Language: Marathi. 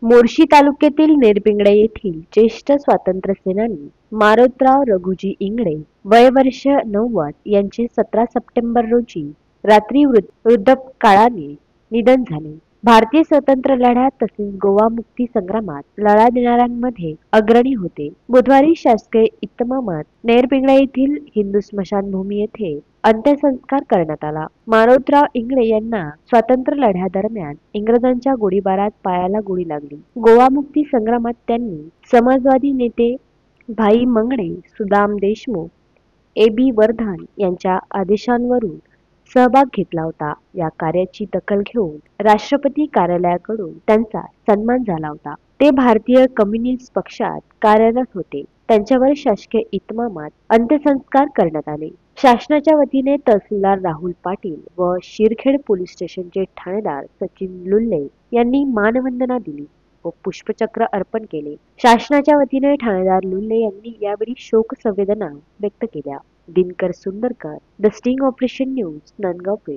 मोर्शी तालुक्यातील नेरपिंगळे येथील ज्येष्ठ स्वातंत्र्यसेनानी मारोतराव रघुजी इंगळे वय वर्ष 90 यांचे 17 सप्टेंबर रोजी रात्री वृद्धापकाळाने निधन झाले. भारतीय स्वातंत्र्य लढ्यात तसेच गोवा मुक्ती संग्रामात लढा देणाऱ्यांमध्ये अग्रणी होते. बुधवारी शासकीय इतमामात नेरपिंगळे येथील हिंदू स्मशानभूमी येथे अंत्यसंस्कार करण्यात आला. मारोतराव इंगळे यांना स्वातंत्र्य लढ्यादरम्यान इंग्रजांच्या गोळीबारात पायाला गोळी लागली. गोवा मुक्ती संग्रामात त्यांनी समाजवादी नेते भाई मंगळे, सुदाम देशमुख, ए.बी. वर्धन यांच्या आदेशांवरून सहभाग घेतला होता. या कार्याची दखल घेऊन राष्ट्रपती कार्यालयाकडून त्यांचा सन्मान झाला होता. ते भारतीय कम्युनिस्ट पक्षात कार्यरत होते. त्यांच्यावर शासकीय इतमामात अंत्यसंस्कार करण्यात आले. शासनाच्या वतीने तहसीलदार राहुल पाटील व शिरखेड पोलीस स्टेशनचे ठाणेदार सचिन लुल्ले यांनी मानवंदना दिली व पुष्पचक्र अर्पण केले. शासनाच्या वतीने ठाणेदार लुल्ले यांनी यावेळी शोक संवेदना व्यक्त केल्या. Dinkar Sundarkar, the sting operation news, Nandgaon Peth.